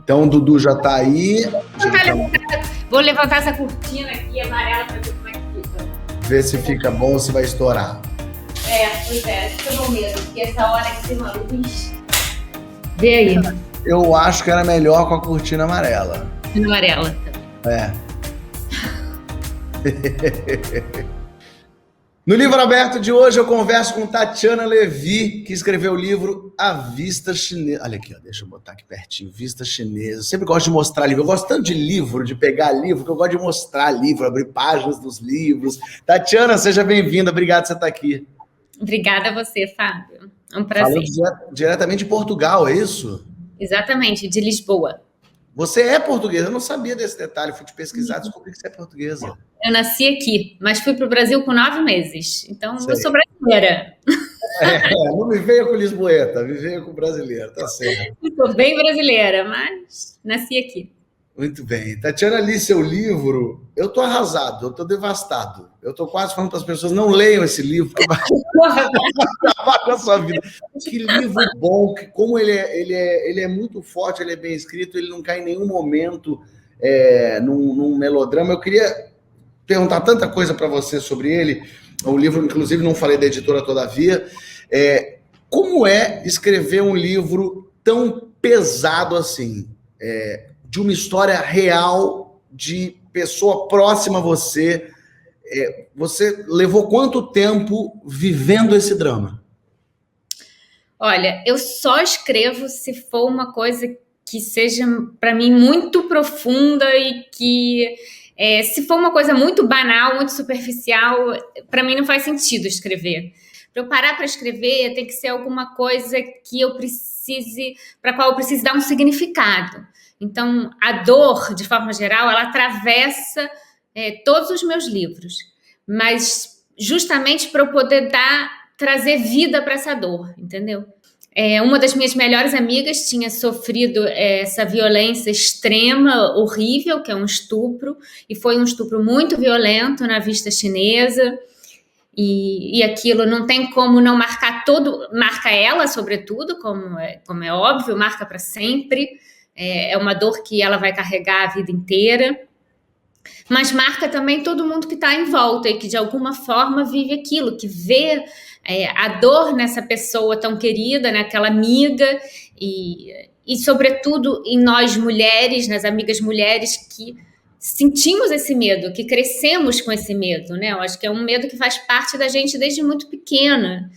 Então o Dudu já tá aí. Vou levantar essa cortina aqui amarela para ver como é que fica. Ver se fica bom ou se vai estourar. Pois é, fica bom mesmo, porque essa hora que tem uma luz. Vê aí. Eu acho que era melhor com a cortina amarela. Cortina amarela. No livro aberto de hoje eu converso com Tatiana Levi, que escreveu o livro A Vista Chinesa. Olha aqui, ó, deixa eu botar aqui pertinho. Vista Chinesa. Eu sempre gosto de mostrar livro. Eu gosto tanto de livro, de pegar livro, que eu gosto de mostrar livro, abrir páginas dos livros. Tatiana, seja bem-vinda. Obrigado por você estar aqui. Obrigada a você, Fábio. É um prazer. Falando diretamente de Portugal, é isso? Exatamente, de Lisboa. Você é portuguesa? Eu não sabia desse detalhe. Fui te pesquisar, descobri que você é portuguesa. Eu nasci aqui, mas fui para o Brasil com 9 meses. Então, eu sou brasileira. Não me veio com lisboeta, me veio com brasileira, tá certo. Sou bem brasileira, mas nasci aqui. Muito bem. Tatiana, li seu livro. Eu tô arrasado, eu tô devastado. Eu tô quase falando para as pessoas, não leiam esse livro, porque vai acabar com a sua vida. Que livro bom, como ele é muito forte, ele é bem escrito, ele não cai em nenhum momento num melodrama. Eu queria perguntar tanta coisa para você sobre ele. O livro, inclusive, não falei da editora Todavia. Como é escrever um livro tão pesado assim? De uma história real, de pessoa próxima a você. Você levou quanto tempo vivendo esse drama? Olha, eu só escrevo se for uma coisa que seja, para mim, muito profunda e que... se for uma coisa muito banal, muito superficial, para mim não faz sentido escrever. Para eu parar para escrever, tem que ser alguma coisa que eu precise, para a qual eu precise dar um significado. Então, a dor, de forma geral, ela atravessa todos os meus livros, mas justamente para eu poder trazer vida para essa dor, entendeu? Uma das minhas melhores amigas tinha sofrido essa violência extrema, horrível, que é um estupro, e foi um estupro muito violento na Vista Chinesa, e aquilo não tem como não marcar marca ela, sobretudo, como é óbvio, marca para sempre, é uma dor que ela vai carregar a vida inteira, mas marca também todo mundo que está em volta e que de alguma forma vive aquilo, que vê a dor nessa pessoa tão querida, naquela amiga e sobretudo em nós mulheres, nas amigas mulheres que sentimos esse medo, que crescemos com esse medo, né? Eu acho que é um medo que faz parte da gente desde muito pequena,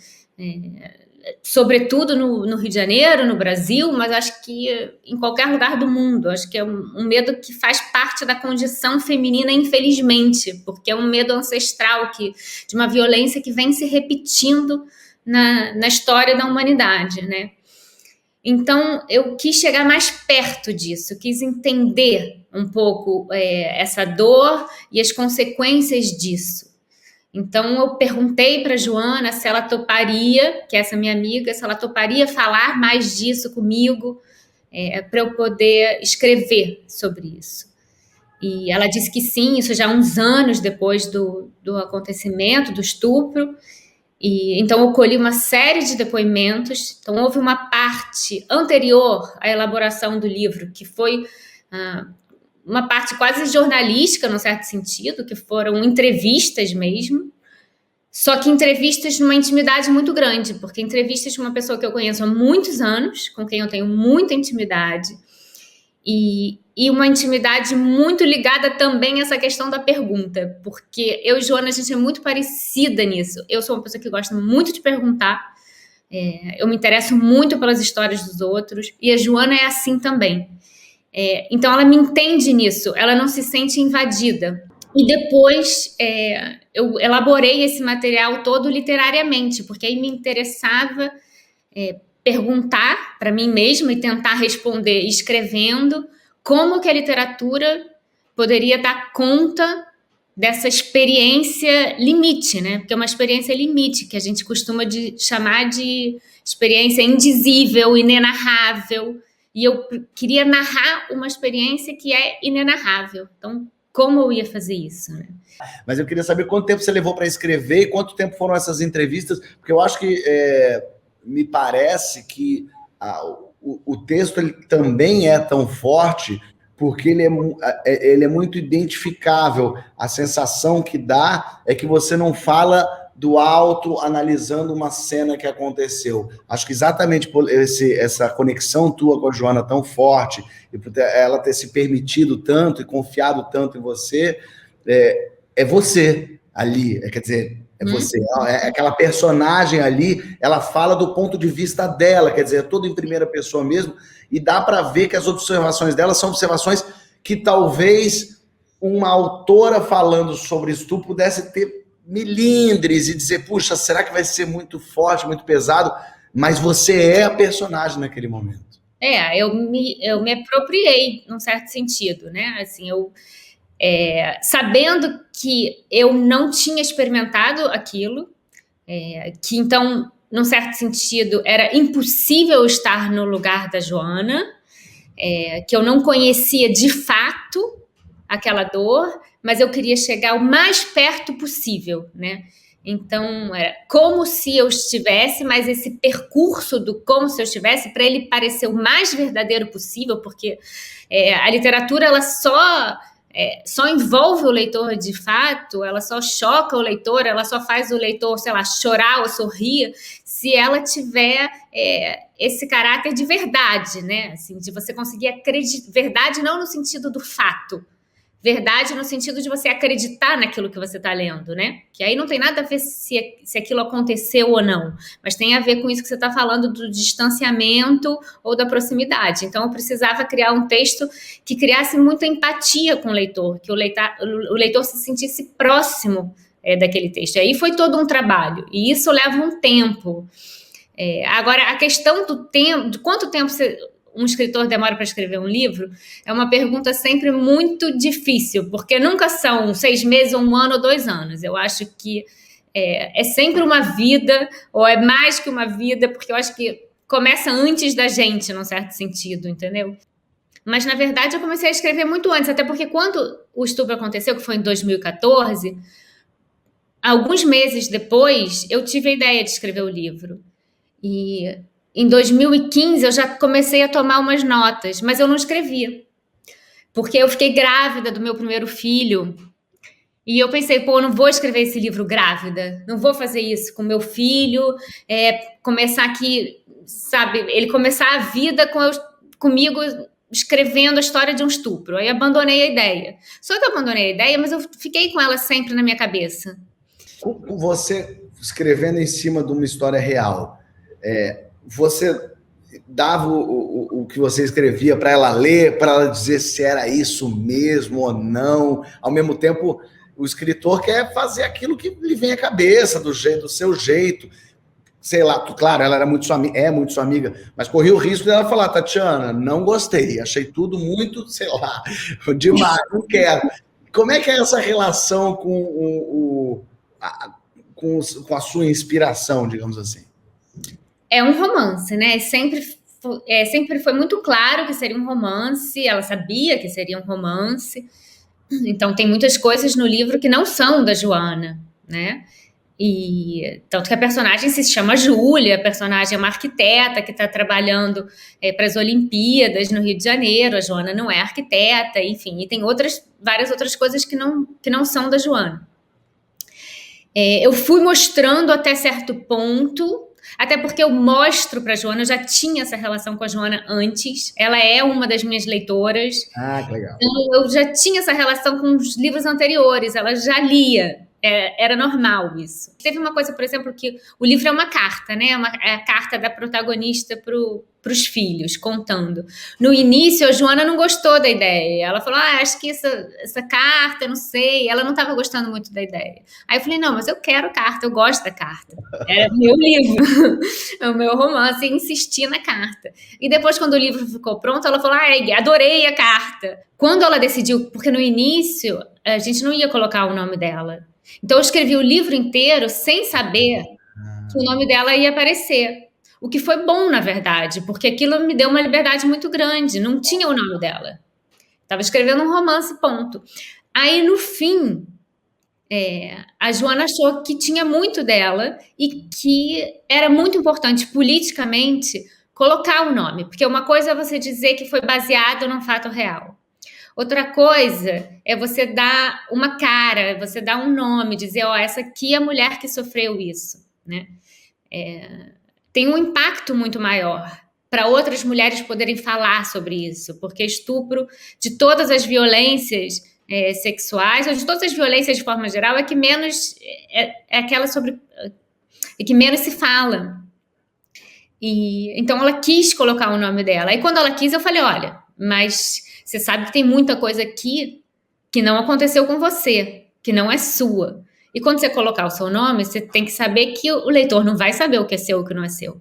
sobretudo no Rio de Janeiro, no Brasil, mas acho que em qualquer lugar do mundo. Acho que é um medo que faz parte da condição feminina, infelizmente, porque é um medo ancestral de uma violência que vem se repetindo na história da humanidade, né? Então, eu quis chegar mais perto disso, quis entender um pouco essa dor e as consequências disso. Então, eu perguntei para a Joana se ela toparia, que é essa minha amiga, se ela toparia falar mais disso comigo, para eu poder escrever sobre isso. E ela disse que sim, isso já há uns anos depois do acontecimento, do estupro. E então eu colhi uma série de depoimentos. Então houve uma parte anterior à elaboração do livro, que foi uma parte quase jornalística, num certo sentido, que foram entrevistas mesmo, só que entrevistas numa intimidade muito grande, porque entrevistas de uma pessoa que eu conheço há muitos anos, com quem eu tenho muita intimidade, e uma intimidade muito ligada também a essa questão da pergunta, porque eu e Joana, a gente é muito parecida nisso. Eu sou uma pessoa que gosta muito de perguntar, eu me interesso muito pelas histórias dos outros, e a Joana é assim também. Então ela me entende nisso, ela não se sente invadida. E depois eu elaborei esse material todo literariamente, porque aí me interessava perguntar para mim mesma e tentar responder escrevendo como que a literatura poderia dar conta dessa experiência limite, né? Porque é uma experiência limite, que a gente costuma chamar de experiência indizível, inenarrável, e eu queria narrar uma experiência que é inenarrável. Então, como eu ia fazer isso, né? Mas eu queria saber quanto tempo você levou para escrever e quanto tempo foram essas entrevistas, porque eu acho que me parece que o texto ele também é tão forte porque ele é muito identificável. A sensação que dá é que você não fala do alto analisando uma cena que aconteceu. Acho que exatamente por essa conexão tua com a Joana tão forte, e por ela ter se permitido tanto e confiado tanto em você, é você ali, quer dizer, é você, é aquela personagem ali, ela fala do ponto de vista dela, quer dizer, é tudo em primeira pessoa mesmo, e dá para ver que as observações dela são observações que talvez uma autora falando sobre estupro pudesse ter milindres e dizer, puxa, será que vai ser muito forte, muito pesado? Mas você é a personagem naquele momento. Eu me apropriei, num certo sentido, né? Assim, sabendo que eu não tinha experimentado aquilo, que então, num certo sentido, era impossível estar no lugar da Joana, que eu não conhecia de fato aquela dor, mas eu queria chegar o mais perto possível, né? Então, era como se eu estivesse, mas esse percurso do como se eu estivesse, para ele parecer o mais verdadeiro possível, porque a literatura, ela só envolve o leitor de fato, ela só choca o leitor, ela só faz o leitor, sei lá, chorar ou sorrir, se ela tiver esse caráter de verdade, né? Assim, de você conseguir acreditar, verdade não no sentido do fato, verdade no sentido de você acreditar naquilo que você está lendo, né? Que aí não tem nada a ver se aquilo aconteceu ou não, mas tem a ver com isso que você está falando do distanciamento ou da proximidade. Então, eu precisava criar um texto que criasse muita empatia com o leitor, que o leitor se sentisse próximo daquele texto. E aí foi todo um trabalho, e isso leva um tempo. Agora, a questão do tempo, de quanto tempo um escritor demora para escrever um livro, é uma pergunta sempre muito difícil, porque nunca são 6 meses, 1 ano ou 2 anos. Eu acho que é sempre uma vida, ou é mais que uma vida, porque eu acho que começa antes da gente, num certo sentido, entendeu? Mas, na verdade, eu comecei a escrever muito antes, até porque quando o estupro aconteceu, que foi em 2014, alguns meses depois, eu tive a ideia de escrever o livro. E em 2015 eu já comecei a tomar umas notas, mas eu não escrevia, porque eu fiquei grávida do meu primeiro filho, e eu pensei, eu não vou escrever esse livro grávida, não vou fazer isso com meu filho, começar aqui, sabe, ele começar a vida comigo escrevendo a história de um estupro. Aí abandonei a ideia. Só que eu abandonei a ideia, mas eu fiquei com ela sempre na minha cabeça. Você escrevendo em cima de uma história real, você dava o que você escrevia para ela ler, para ela dizer se era isso mesmo ou não. Ao mesmo tempo, o escritor quer fazer aquilo que lhe vem à cabeça, do seu jeito. Sei lá, claro, ela era muito sua amiga, mas corria o risco dela falar, Tatiana, não gostei, achei tudo muito, sei lá, demais, não quero. Como é que é essa relação com a sua inspiração, digamos assim? É um romance, né? Sempre foi muito claro que seria um romance, ela sabia que seria um romance, então tem muitas coisas no livro que não são da Joana, né? E tanto que a personagem se chama Júlia, a personagem é uma arquiteta que está trabalhando para as Olimpíadas no Rio de Janeiro, a Joana não é arquiteta, enfim, e tem várias outras coisas que não são da Joana. Eu fui mostrando até certo ponto, até porque eu mostro para a Joana, eu já tinha essa relação com a Joana antes, ela é uma das minhas leitoras. Ah, que legal. Então, eu já tinha essa relação com os livros anteriores, ela já lia. Era normal isso. Teve uma coisa, por exemplo, que o livro é uma carta, né? É a carta da protagonista para os filhos, contando. No início, a Joana não gostou da ideia. Ela falou, acho que essa carta, eu não sei. Ela não estava gostando muito da ideia. Aí eu falei, não, mas eu quero carta, eu gosto da carta. É meu livro, é o meu romance, e insisti na carta. E depois, quando o livro ficou pronto, ela falou, adorei a carta. Quando ela decidiu, porque no início, a gente não ia colocar o nome dela. Então, eu escrevi o livro inteiro sem saber que o nome dela ia aparecer. O que foi bom, na verdade, porque aquilo me deu uma liberdade muito grande. Não tinha o nome dela. Estava escrevendo um romance, ponto. Aí, no fim, a Joana achou que tinha muito dela e que era muito importante politicamente colocar o nome, porque uma coisa é você dizer que foi baseado num fato real. Outra coisa é você dar uma cara, você dar um nome, dizer, ó, essa aqui é a mulher que sofreu isso, né? Tem um impacto muito maior para outras mulheres poderem falar sobre isso, porque estupro, de todas as violências sexuais, ou de todas as violências de forma geral, é que menos aquela sobre que menos se fala. E então ela quis colocar o nome dela. Aí quando ela quis, eu falei, olha, mas você sabe que tem muita coisa aqui que não aconteceu com você, que não é sua. E quando você colocar o seu nome, você tem que saber que o leitor não vai saber o que é seu e o que não é seu.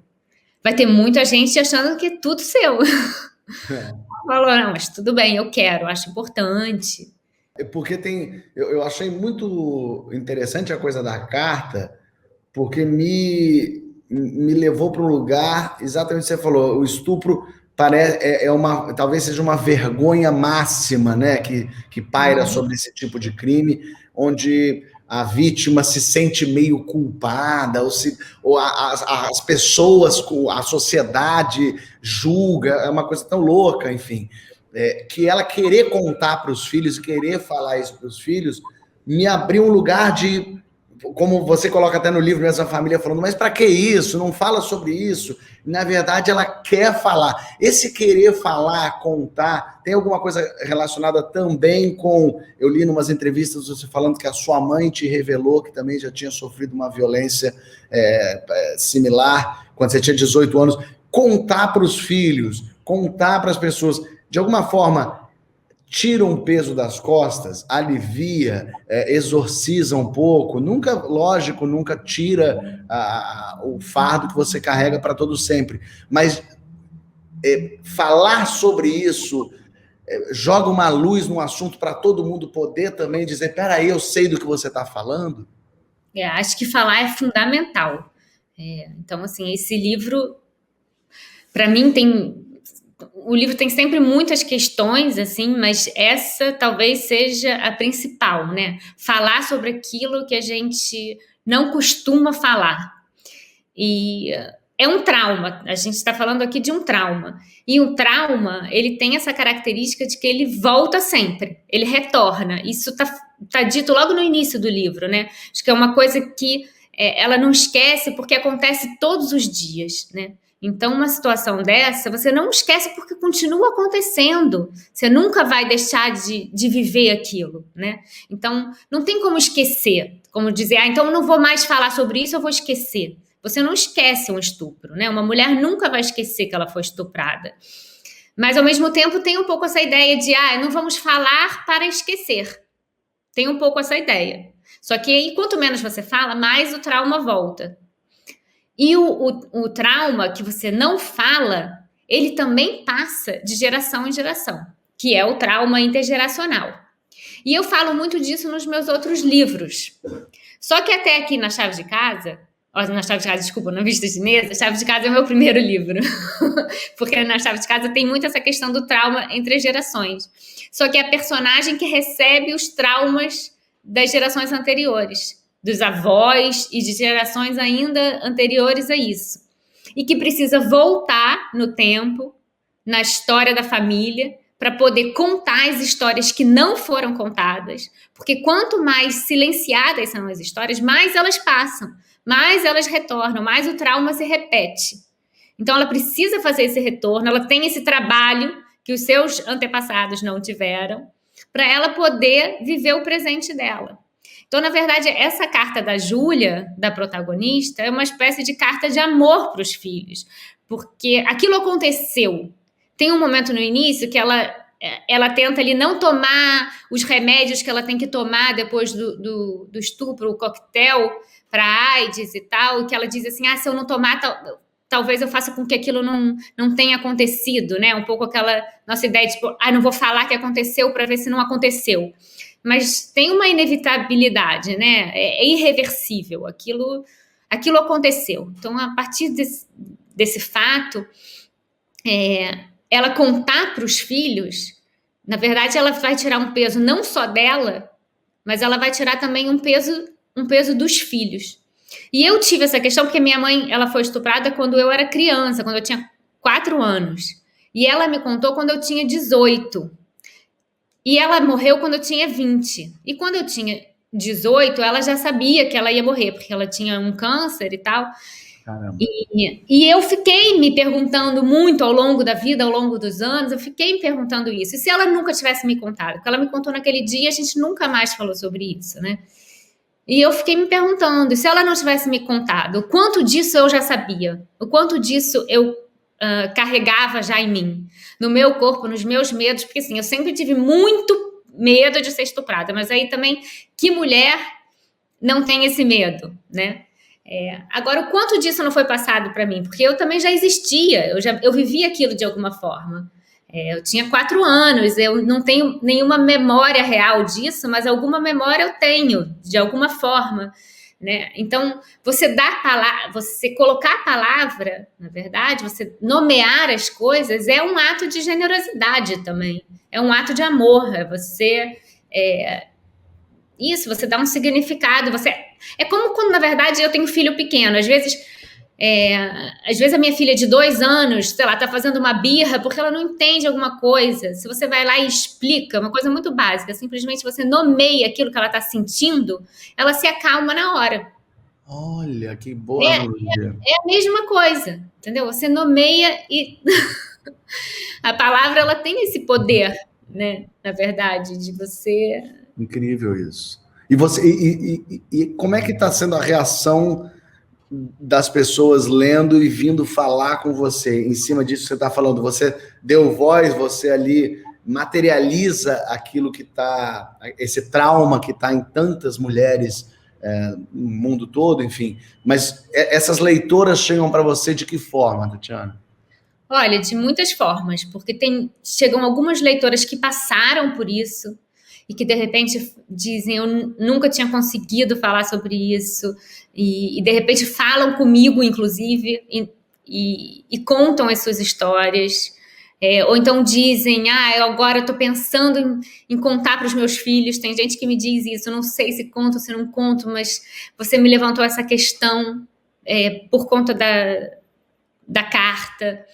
Vai ter muita gente achando que é tudo seu. Falou, não, mas tudo bem, eu quero, acho importante. Porque eu achei muito interessante a coisa da carta, porque me levou para um lugar, exatamente o que você falou, o estupro talvez seja uma vergonha máxima, né, que paira sobre esse tipo de crime, onde a vítima se sente meio culpada, ou as pessoas, a sociedade julga, é uma coisa tão louca, enfim, que ela querer contar para os filhos, querer falar isso para os filhos, me abriu um lugar de, como você coloca até no livro, essa família falando, mas para que isso? Não fala sobre isso. Na verdade, ela quer falar. Esse querer falar, contar, tem alguma coisa relacionada também com... Eu li em umas entrevistas você falando que a sua mãe te revelou que também já tinha sofrido uma violência similar quando você tinha 18 anos. Contar para os filhos, contar para as pessoas, de alguma forma... tira um peso das costas, alivia, exorciza um pouco, nunca tira o fardo que você carrega para todo sempre, mas falar sobre isso joga uma luz no assunto para todo mundo poder também dizer, peraí, eu sei do que você está falando. Acho que falar é fundamental. Então, assim, esse livro, para mim, o livro tem sempre muitas questões, assim, mas essa talvez seja a principal, né? Falar sobre aquilo que a gente não costuma falar. E é um trauma, a gente está falando aqui de um trauma. E o trauma, ele tem essa característica de que ele volta sempre, ele retorna. Isso tá dito logo no início do livro, né? Acho que é uma coisa que ela não esquece porque acontece todos os dias, né? Então, uma situação dessa, você não esquece porque continua acontecendo. Você nunca vai deixar de viver aquilo, né? Então, não tem como esquecer. Como dizer, então eu não vou mais falar sobre isso, eu vou esquecer. Você não esquece um estupro, né? Uma mulher nunca vai esquecer que ela foi estuprada. Mas, ao mesmo tempo, tem um pouco essa ideia de, não vamos falar para esquecer. Tem um pouco essa ideia. Só que aí, quanto menos você fala, mais o trauma volta. E o trauma que você não fala, ele também passa de geração em geração, que é o trauma intergeracional. E eu falo muito disso nos meus outros livros. Só que até aqui na Chave de Casa, desculpa, na Vista Chinesa, Chave de Casa é o meu primeiro livro. Porque na Chave de Casa tem muito essa questão do trauma entre as gerações. Só que é a personagem que recebe os traumas das gerações anteriores, dos avós e de gerações ainda anteriores a isso. E que precisa voltar no tempo, na história da família, para poder contar as histórias que não foram contadas. Porque quanto mais silenciadas são as histórias, mais elas passam, mais elas retornam, mais o trauma se repete. Então ela precisa fazer esse retorno, ela tem esse trabalho que os seus antepassados não tiveram, para ela poder viver o presente dela. Então, na verdade, essa carta da Júlia, da protagonista, é uma espécie de carta de amor para os filhos, porque aquilo aconteceu. Tem um momento no início que ela tenta ali não tomar os remédios que ela tem que tomar depois do estupro, o coquetel para AIDS e tal, que ela diz assim, se eu não tomar, talvez eu faça com que aquilo não tenha acontecido, né? Um pouco aquela nossa ideia de, tipo, não vou falar que aconteceu para ver se não aconteceu. Mas tem uma inevitabilidade, né? É irreversível. Aquilo aconteceu. Então, a partir desse fato, ela contar para os filhos, na verdade, ela vai tirar um peso não só dela, mas ela vai tirar também um peso dos filhos. E eu tive essa questão porque minha mãe, ela foi estuprada quando eu era criança, quando eu tinha 4 anos. E ela me contou quando eu tinha 18. E ela morreu quando eu tinha 20. E quando eu tinha 18, ela já sabia que ela ia morrer, porque ela tinha um câncer e tal. Caramba. E eu fiquei me perguntando muito ao longo da vida, ao longo dos anos, eu fiquei me perguntando isso. E se ela nunca tivesse me contado? Porque ela me contou naquele dia, a gente nunca mais falou sobre isso, né? E eu fiquei me perguntando, e se ela não tivesse me contado, o quanto disso eu já sabia? O quanto disso eu carregava já em mim? No meu corpo, nos meus medos? Porque assim, eu sempre tive muito medo de ser estuprada, mas aí também, que mulher não tem esse medo, né? Agora, o quanto disso não foi passado para mim? Porque eu também já existia, eu vivia aquilo de alguma forma. Eu tinha 4 anos, eu não tenho nenhuma memória real disso, mas alguma memória eu tenho, de alguma forma, né? Então, você colocar a palavra, na verdade, você nomear as coisas é um ato de generosidade também, é um ato de amor, você dá um significado, é como quando, na verdade, eu tenho um filho pequeno, às vezes a minha filha de 2 anos, sei lá, tá fazendo uma birra porque ela não entende alguma coisa. Se você vai lá e explica, uma coisa muito básica, simplesmente você nomeia aquilo que ela tá sentindo, ela se acalma na hora. Olha, que boa analogia. É a mesma coisa, entendeu? Você nomeia e a palavra, ela tem esse poder, né? Na verdade, de você... Incrível isso. E como é que está sendo a reação das pessoas lendo e vindo falar com você em cima disso que você está falando? Você deu voz, você ali materializa aquilo que está, esse trauma que está em tantas mulheres no mundo todo, enfim. Mas essas leitoras chegam para você de que forma, Tatiana? Olha, de muitas formas, porque chegam algumas leitoras que passaram por isso e que de repente dizem, eu nunca tinha conseguido falar sobre isso, e de repente falam comigo, inclusive, e contam as suas histórias, ou então dizem, eu agora estou pensando em contar para os meus filhos. Tem gente que me diz isso, eu não sei se conto ou se não conto, mas você me levantou essa questão por conta da carta.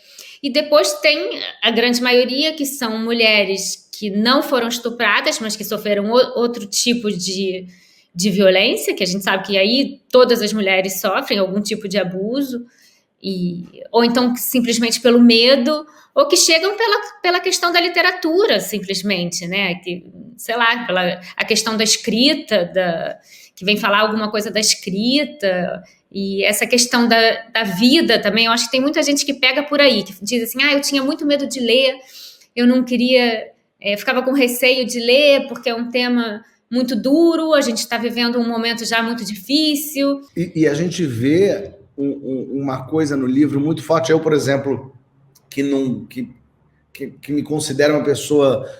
E depois tem a grande maioria, que são mulheres que não foram estupradas, mas que sofreram outro tipo de violência, que a gente sabe que aí todas as mulheres sofrem algum tipo de abuso, ou então simplesmente pelo medo, ou que chegam pela questão da literatura, simplesmente, né? Que, sei lá, pela a questão da escrita, que vem falar alguma coisa da escrita. E essa questão da vida também, eu acho que tem muita gente que pega por aí, que diz assim, eu tinha muito medo de ler, eu não queria, ficava com receio de ler, porque é um tema muito duro, a gente está vivendo um momento já muito difícil. E a gente vê uma coisa no livro muito forte. Eu, por exemplo, que me considero uma pessoa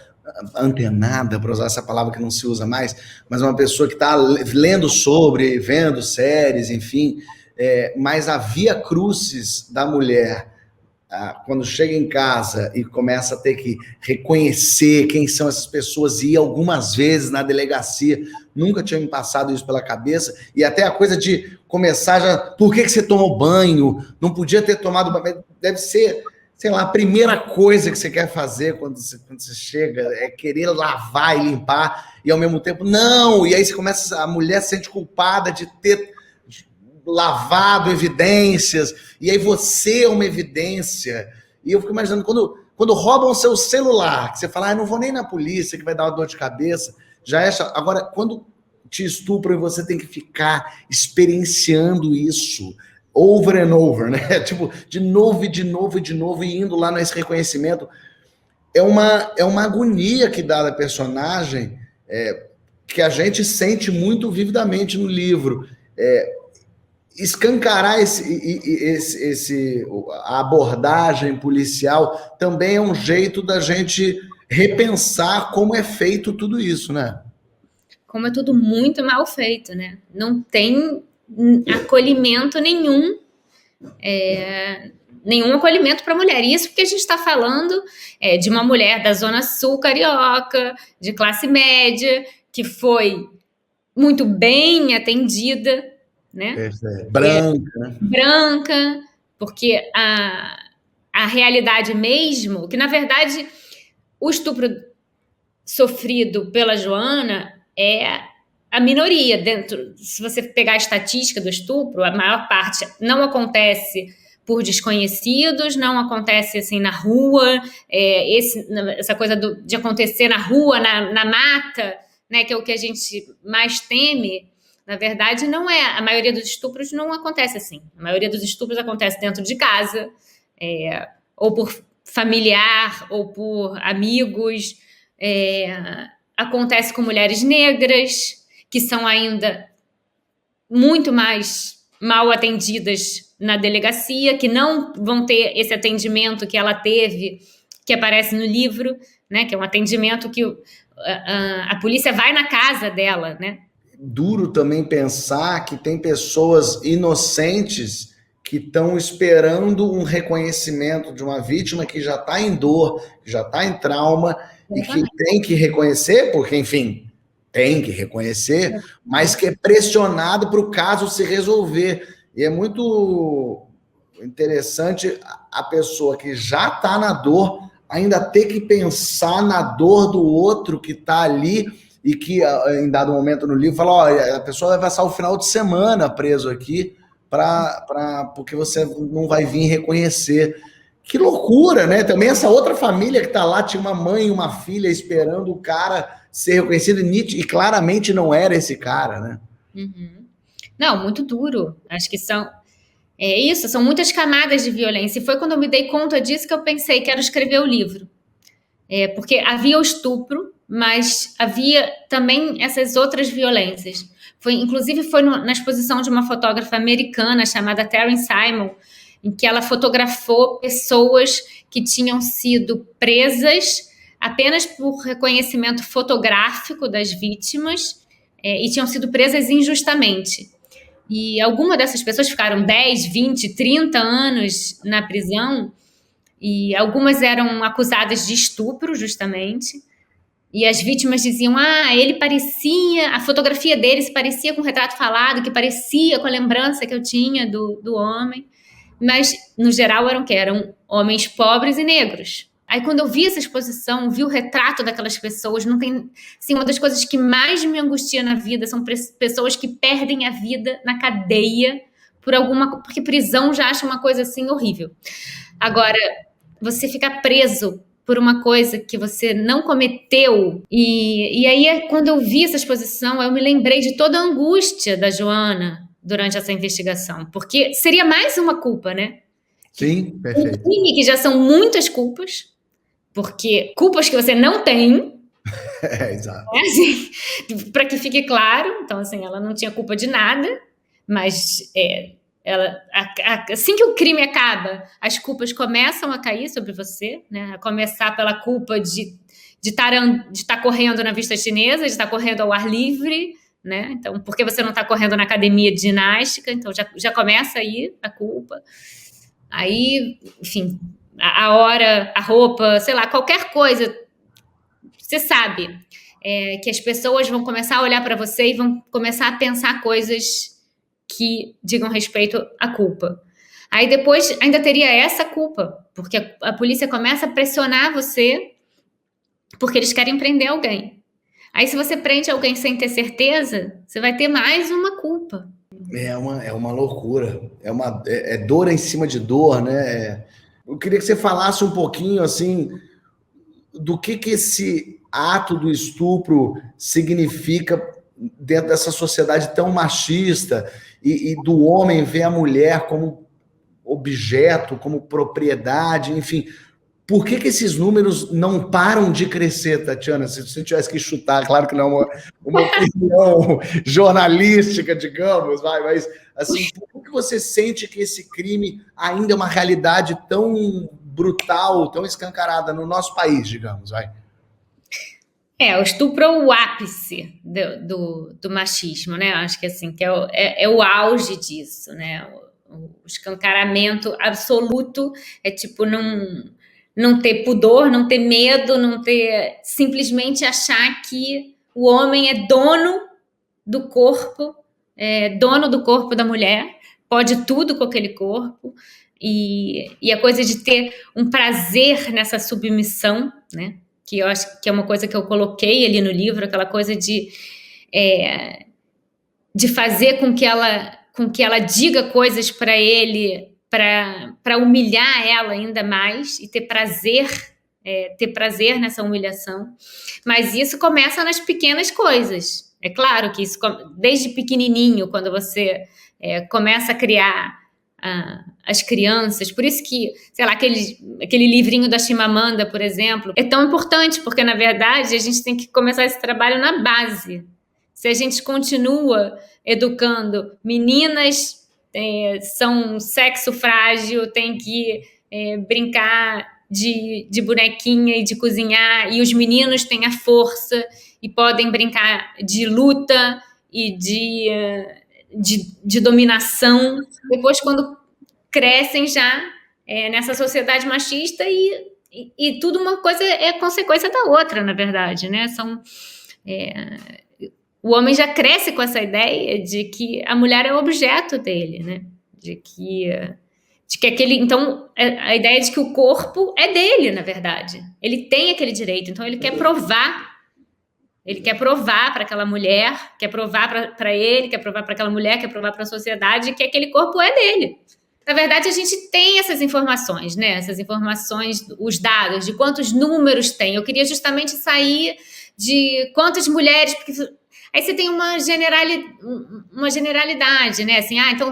antenada, para usar essa palavra que não se usa mais, mas uma pessoa que está lendo sobre, vendo séries, enfim, mas a via crucis da mulher, quando chega em casa e começa a ter que reconhecer quem são essas pessoas, e ir algumas vezes na delegacia, nunca tinha me passado isso pela cabeça, e até a coisa de começar já, por que você tomou banho? Não podia ter tomado banho, deve ser... Sei lá, a primeira coisa que você quer fazer quando você chega é querer lavar e limpar, e ao mesmo tempo, não! E aí a mulher se sente culpada de ter lavado evidências, e aí você é uma evidência. E eu fico imaginando, quando roubam o seu celular, que você fala, eu não vou nem na polícia, que vai dar uma dor de cabeça, já é... Agora, quando te estupram e você tem que ficar experienciando isso, over and over, né? Tipo, de novo, e indo lá nesse reconhecimento. É uma agonia que dá da personagem, que a gente sente muito vividamente no livro. Escancarar a abordagem policial também é um jeito da gente repensar como é feito tudo isso, né? Como é tudo muito mal feito, né? Não tem acolhimento nenhum, nenhum acolhimento para a mulher. Isso porque a gente está falando de uma mulher da Zona Sul carioca, de classe média, que foi muito bem atendida, né? Branca. Branca, porque a realidade mesmo, que na verdade o estupro sofrido pela Joana é a minoria dentro. Se você pegar a estatística do estupro, a maior parte não acontece por desconhecidos, não acontece assim na rua, essa coisa de acontecer na rua, na mata, né, que é o que a gente mais teme. Na verdade, não é. A maioria dos estupros não acontece assim. A maioria dos estupros acontece dentro de casa, ou por familiar, ou por amigos. Acontece com mulheres negras, que são ainda muito mais mal atendidas na delegacia, que não vão ter esse atendimento que ela teve, que aparece no livro, né? Que é um atendimento que a polícia vai na casa dela, né? Duro também pensar que tem pessoas inocentes que estão esperando um reconhecimento de uma vítima que já está em dor, que já está em trauma, e que tem que reconhecer, porque, enfim, tem que reconhecer, mas que é pressionado para o caso se resolver. E é muito interessante a pessoa que já está na dor ainda ter que pensar na dor do outro que está ali e que, em dado momento no livro, fala, olha, a pessoa vai passar o final de semana preso aqui porque você não vai vir reconhecer. Que loucura, né? Também essa outra família que está lá tinha uma mãe e uma filha esperando o cara ser reconhecido e claramente não era esse cara, né? Uhum. Não, muito duro. Acho que são muitas camadas de violência. E foi quando eu me dei conta disso que eu pensei, quero escrever o livro. Porque havia o estupro, mas havia também essas outras violências. Inclusive foi na exposição de uma fotógrafa americana chamada Taryn Simon, em que ela fotografou pessoas que tinham sido presas apenas por reconhecimento fotográfico das vítimas e tinham sido presas injustamente. E algumas dessas pessoas ficaram 10, 20, 30 anos na prisão, e algumas eram acusadas de estupro, justamente, e as vítimas diziam, a fotografia dele se parecia com o retrato falado, que parecia com a lembrança que eu tinha do homem, mas, no geral, eram homens pobres e negros. Aí, quando eu vi essa exposição, vi o retrato daquelas pessoas, não tem, assim, uma das coisas que mais me angustia na vida são pessoas que perdem a vida na cadeia porque prisão já acha uma coisa, assim, horrível. Agora, você ficar preso por uma coisa que você não cometeu. E aí, quando eu vi essa exposição, eu me lembrei de toda a angústia da Joana durante essa investigação, porque seria mais uma culpa, né? Sim, perfeito. Um crime que já são muitas culpas, porque culpas que você não tem. Exato. Assim, para que fique claro, então, assim, ela não tinha culpa de nada, mas assim que o crime acaba, as culpas começam a cair sobre você, né? A começar pela culpa de estar correndo na vista chinesa, de estar correndo ao ar livre, né? Então, por que você não está correndo na academia de ginástica? Então, já começa aí a culpa. Aí, enfim, a hora, a roupa, sei lá, qualquer coisa, você sabe que as pessoas vão começar a olhar para você e vão começar a pensar coisas que digam respeito à culpa. Aí depois ainda teria essa culpa, porque a polícia começa a pressionar você porque eles querem prender alguém. Aí se você prende alguém sem ter certeza, você vai ter mais uma culpa. É uma loucura. É dor em cima de dor, né? Eu queria que você falasse um pouquinho, assim, do que esse ato do estupro significa dentro dessa sociedade tão machista e do homem ver a mulher como objeto, como propriedade, enfim. Por que esses números não param de crescer, Tatiana? Se você tivesse que chutar, claro que não é uma opinião jornalística, digamos, mas assim, por que você sente que esse crime ainda é uma realidade tão brutal, tão escancarada no nosso país, digamos, vai? O estupro é o ápice do machismo, né? Acho que assim, que é o auge disso, né? O escancaramento absoluto é tipo não ter pudor, não ter medo, simplesmente achar que o homem é dono do corpo da mulher, pode tudo com aquele corpo, e a coisa de ter um prazer nessa submissão, né? Que eu acho que é uma coisa que eu coloquei ali no livro, aquela coisa de fazer com que ela diga coisas para ele, para humilhar ela ainda mais e ter prazer nessa humilhação. Mas isso começa nas pequenas coisas. É claro que isso, desde pequenininho, quando você começa a criar as crianças, por isso que, sei lá, aquele livrinho da Chimamanda, por exemplo, é tão importante, porque, na verdade, a gente tem que começar esse trabalho na base. Se a gente continua educando meninas, são sexo frágil, tem que brincar de bonequinha e de cozinhar, e os meninos têm a força e podem brincar de luta e de dominação. Depois, quando crescem já nessa sociedade machista, e tudo uma coisa é consequência da outra, na verdade, né? O homem já cresce com essa ideia de que a mulher é objeto dele, né? De que aquele... Então, a ideia de que o corpo é dele, na verdade. Ele tem aquele direito, então ele quer provar. Ele quer provar para aquela mulher, quer provar para ele, quer provar para aquela mulher, quer provar para a sociedade que aquele corpo é dele. Na verdade, a gente tem essas informações, né? Essas informações, os dados, de quantos números tem. Eu queria justamente sair de quantas mulheres... Porque aí você tem uma generalidade, né? Assim, então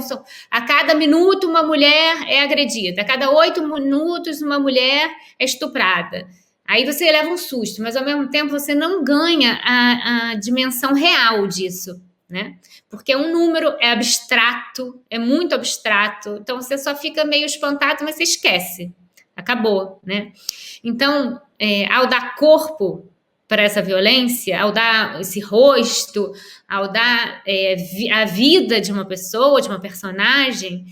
a cada minuto uma mulher é agredida, a cada 8 minutos uma mulher é estuprada. Aí você leva um susto, mas ao mesmo tempo você não ganha a dimensão real disso, né? Porque um número é abstrato, é muito abstrato, então você só fica meio espantado, mas você esquece. Acabou, né? Então, ao dar corpo para essa violência, ao dar esse rosto, ao dar a vida de uma pessoa, de uma personagem,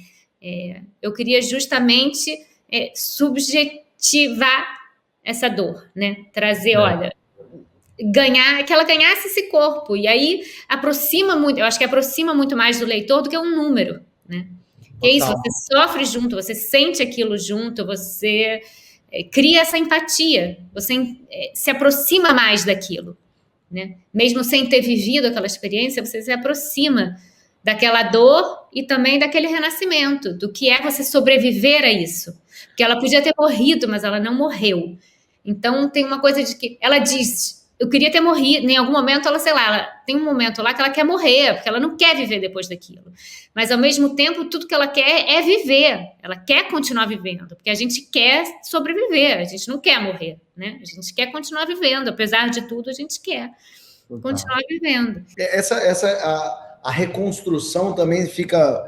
eu queria justamente subjetivar essa dor, né? Trazer, olha, que ela ganhasse esse corpo, e aí aproxima muito, eu acho que aproxima muito mais do leitor do que um número, né? Que é isso, você sofre junto, você sente aquilo junto, você cria essa empatia, você se aproxima mais daquilo, né? Mesmo sem ter vivido aquela experiência, você se aproxima daquela dor e também daquele renascimento, do que é você sobreviver a isso. Porque ela podia ter morrido, mas ela não morreu. Então tem uma coisa de que ela diz, eu queria ter morrido, em algum momento ela, sei lá, ela tem um momento lá que ela quer morrer, porque ela não quer viver depois daquilo. Mas ao mesmo tempo, tudo que ela quer é viver, ela quer continuar vivendo, porque a gente quer sobreviver, a gente não quer morrer, né? A gente quer continuar vivendo, apesar de tudo, a gente quer continuar vivendo. A reconstrução também fica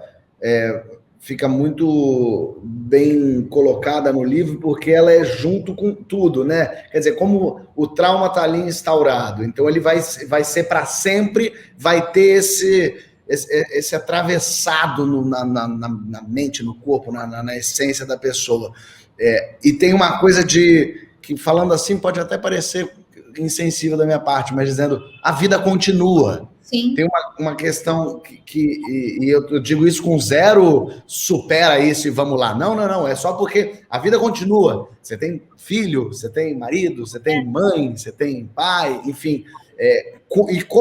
muito bem colocada no livro, porque ela é junto com tudo, né? Quer dizer, como o trauma está ali instaurado, então ele vai ser para sempre, vai ter esse atravessado na mente, no corpo, na essência da pessoa. E tem uma coisa que, falando assim, pode até parecer insensível da minha parte, mas dizendo, a vida continua. Sim. Tem uma questão e eu digo isso com zero supera isso e vamos lá. Não. É só porque a vida continua. Você tem filho, você tem marido, você tem mãe, você tem pai, enfim.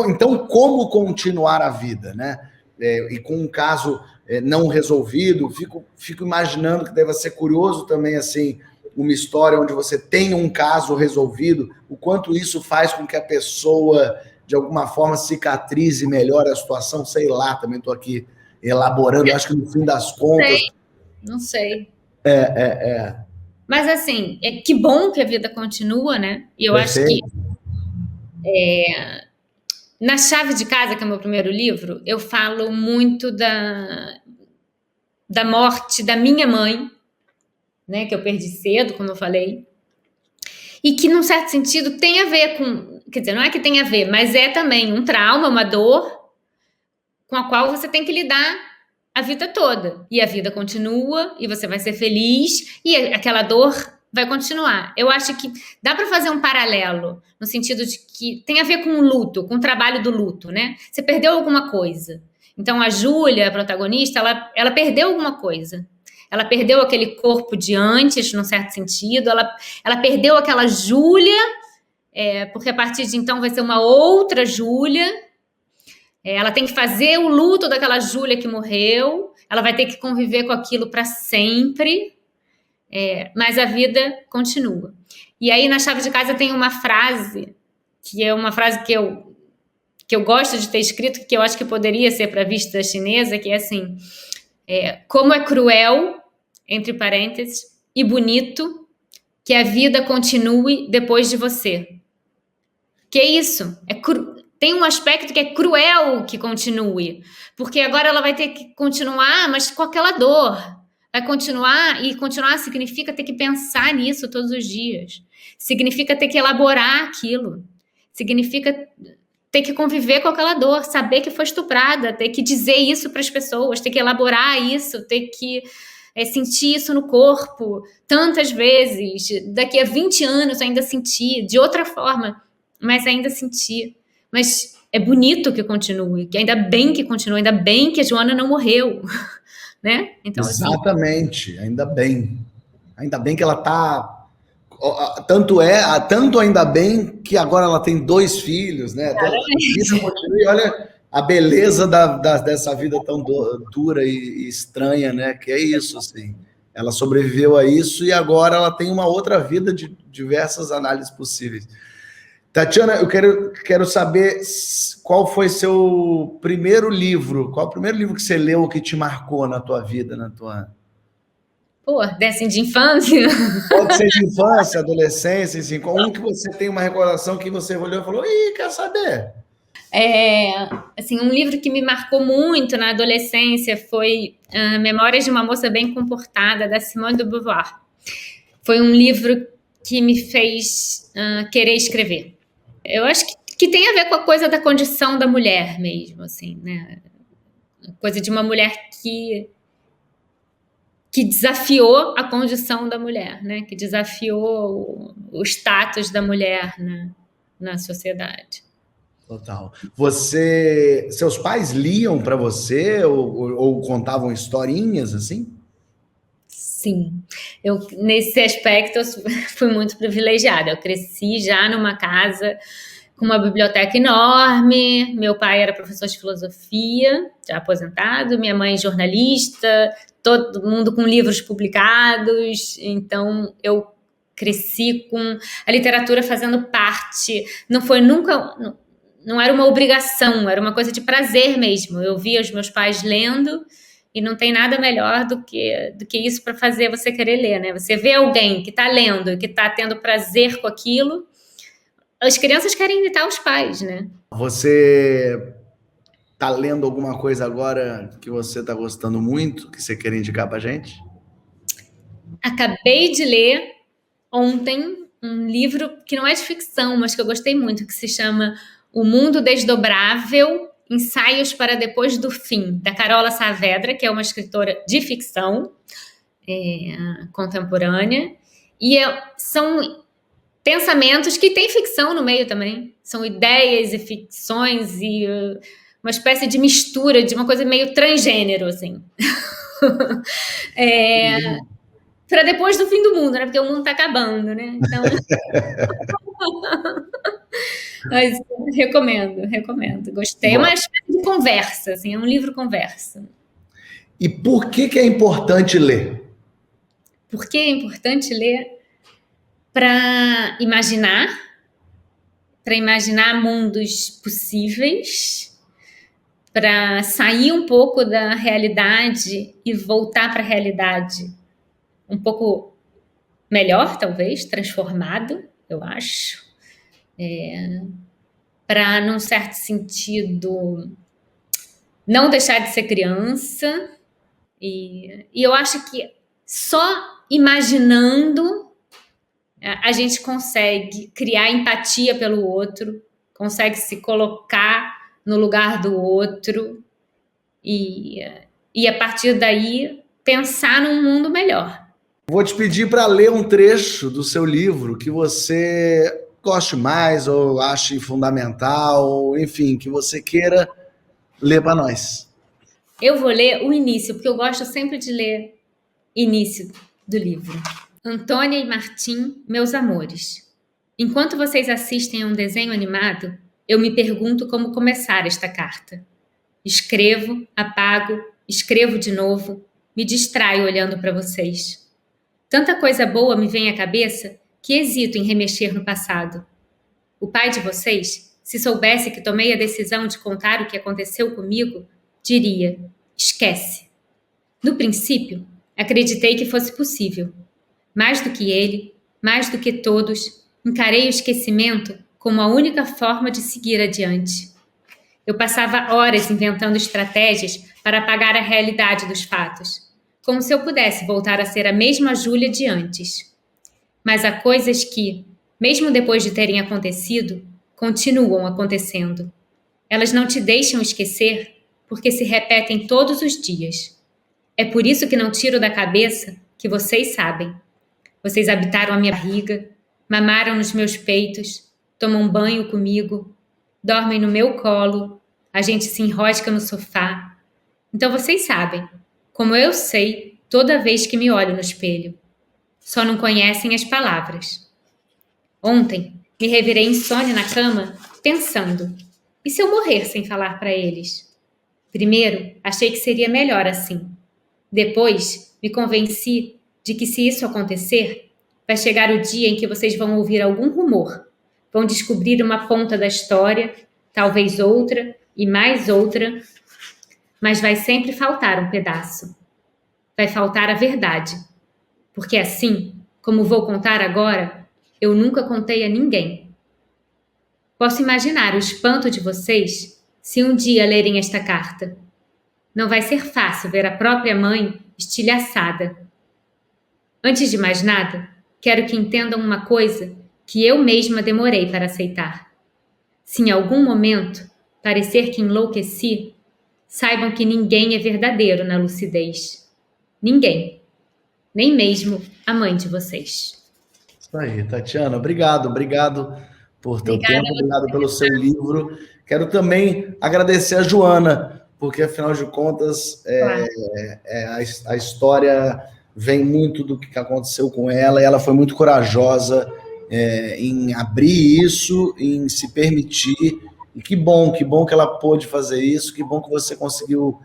Então, como continuar a vida, né? E com um caso não resolvido, fico imaginando que deve ser curioso também, assim, uma história onde você tem um caso resolvido, o quanto isso faz com que a pessoa, de alguma forma, cicatrize melhor a situação, sei lá, também estou aqui elaborando, acho que no fim das contas... Não sei. Mas, assim, que bom que a vida continua, né? E eu acho que na Chave de Casa, que é o meu primeiro livro, eu falo muito da morte da minha mãe, né, que eu perdi cedo, como eu falei, e que, num certo sentido, tem a ver com... Quer dizer, não é que tem a ver, mas é também um trauma, uma dor com a qual você tem que lidar a vida toda. E a vida continua, e você vai ser feliz, e aquela dor vai continuar. Eu acho que dá para fazer um paralelo, no sentido de que tem a ver com o luto, com o trabalho do luto, né? Você perdeu alguma coisa. Então, a Júlia, a protagonista, ela perdeu alguma coisa. Ela perdeu aquele corpo de antes, num certo sentido. Ela perdeu aquela Júlia, porque a partir de então vai ser uma outra Júlia. Ela tem que fazer o luto daquela Júlia que morreu. Ela vai ter que conviver com aquilo para sempre. Mas a vida continua. E aí, na chave de casa, tem uma frase, que é uma frase que eu gosto de ter escrito, que eu acho que poderia ser para a vista chinesa, que é assim: como é cruel, entre parênteses, e bonito que a vida continue depois de você. Que é isso? Tem um aspecto que é cruel que continue, porque agora ela vai ter que continuar, mas com aquela dor. Vai continuar, e continuar significa ter que pensar nisso todos os dias. Significa ter que elaborar aquilo. Significa ter que conviver com aquela dor, saber que foi estuprada, ter que dizer isso para as pessoas, ter que elaborar isso, ter que sentir isso no corpo tantas vezes. Daqui a 20 anos ainda sentir, de outra forma, mas ainda sentir. Mas é bonito que continue, que ainda bem que continue, ainda bem que a Joana não morreu. Né? Então, exatamente, assim... ainda bem que ela está, tanto ainda bem que agora ela tem 2 filhos, né? A vida continua, olha a beleza dessa vida tão dura e estranha, né? Que é isso, assim, ela sobreviveu a isso e agora ela tem uma outra vida de diversas análises possíveis. Tatiana, eu quero saber qual foi seu primeiro livro, qual o primeiro livro que você leu que te marcou na tua vida, Assim, de infância? Pode ser de infância, adolescência, assim, um que você tem uma recordação que você olhou e falou, quer saber? Assim, um livro que me marcou muito na adolescência foi Memórias de uma Moça Bem Comportada, da Simone de Beauvoir. Foi um livro que me fez querer escrever. Eu acho que tem a ver com a coisa da condição da mulher mesmo, assim, né? A coisa de uma mulher que desafiou a condição da mulher, né? Que desafiou o status da mulher na sociedade. Total. Seus pais liam para você ou contavam historinhas, assim? Sim, nesse aspecto eu fui muito privilegiada. Eu cresci já numa casa com uma biblioteca enorme. Meu pai era professor de filosofia, já aposentado, minha mãe jornalista, todo mundo com livros publicados. Então eu cresci com a literatura fazendo parte. Não foi nunca, não era uma obrigação, era uma coisa de prazer mesmo. Eu via os meus pais lendo. E não tem nada melhor do que isso para fazer você querer ler, né? Você vê alguém que está lendo e que está tendo prazer com aquilo, as crianças querem imitar os pais, né? Você está lendo alguma coisa agora que você está gostando muito, que você quer indicar para a gente? Acabei de ler ontem um livro que não é de ficção, mas que eu gostei muito, que se chama O Mundo Desdobrável, Ensaios para Depois do Fim, da Carola Saavedra, que é uma escritora de ficção contemporânea, e são pensamentos que tem ficção no meio também, são ideias e ficções e uma espécie de mistura, de uma coisa meio transgênero, assim. Para depois do fim do mundo, né? Porque o mundo está acabando, né? Então... Mas recomendo. Gostei. É uma espécie de conversa, assim, é um livro conversa. E por que é importante ler? Por que é importante ler? Para imaginar mundos possíveis, para sair um pouco da realidade e voltar para a realidade um pouco melhor, talvez, transformado, eu acho. Para, num certo sentido, não deixar de ser criança. E eu acho que só imaginando a gente consegue criar empatia pelo outro, consegue se colocar no lugar do outro e a partir daí pensar num mundo melhor. Vou te pedir para ler um trecho do seu livro que você goste mais ou ache fundamental, ou, enfim, que você queira ler para nós. Eu vou ler o início, porque eu gosto sempre de ler Início do livro. Antônia e Martim, meus amores. Enquanto vocês assistem a um desenho animado, eu me pergunto como começar esta carta. Escrevo, apago, escrevo de novo, me distraio olhando para vocês. Tanta coisa boa me vem à cabeça que hesito em remexer no passado. O pai de vocês, se soubesse que tomei a decisão de contar o que aconteceu comigo, diria: esquece. No princípio, acreditei que fosse possível. Mais do que ele, mais do que todos, encarei o esquecimento como a única forma de seguir adiante. Eu passava horas inventando estratégias para apagar a realidade dos fatos, como se eu pudesse voltar a ser a mesma Júlia de antes. Mas há coisas que, mesmo depois de terem acontecido, continuam acontecendo. Elas não te deixam esquecer porque se repetem todos os dias. É por isso que não tiro da cabeça que vocês sabem. Vocês habitaram a minha barriga, mamaram nos meus peitos, tomam banho comigo, dormem no meu colo, a gente se enrosca no sofá. Então vocês sabem, como eu sei toda vez que me olho no espelho. Só não conhecem as palavras. Ontem, me revirei insone na cama, pensando: e se eu morrer sem falar para eles? Primeiro, achei que seria melhor assim. Depois, me convenci de que se isso acontecer, vai chegar o dia em que vocês vão ouvir algum rumor, vão descobrir uma ponta da história, talvez outra e mais outra, mas vai sempre faltar um pedaço. Vai faltar a verdade, porque assim, como vou contar agora, eu nunca contei a ninguém. Posso imaginar o espanto de vocês se um dia lerem esta carta. Não vai ser fácil ver a própria mãe estilhaçada. Antes de mais nada, quero que entendam uma coisa que eu mesma demorei para aceitar. Se em algum momento parecer que enlouqueci, saibam que ninguém é verdadeiro na lucidez. Ninguém. Nem mesmo a mãe de vocês. Isso aí, Tatiana. Obrigado por teu tempo, obrigado pelo seu livro. Quero também agradecer a Joana, porque, afinal de contas, a história vem muito do que aconteceu com ela, e ela foi muito corajosa em abrir isso, em se permitir, e que bom que ela pôde fazer isso, que bom que você conseguiu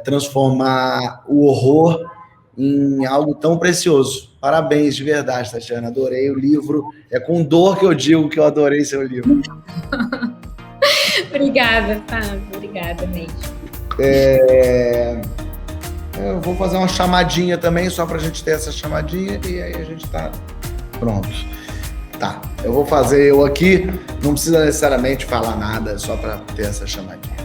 transformar o horror em algo tão precioso. Parabéns, de verdade, Tatiana, adorei o livro, é com dor que eu digo que eu adorei seu livro. Obrigada, Fábio. Obrigada mesmo. Eu vou fazer uma chamadinha também, só pra gente ter essa chamadinha, e aí a gente tá pronto. Tá, eu vou fazer eu aqui, não precisa necessariamente falar nada, só pra ter essa chamadinha.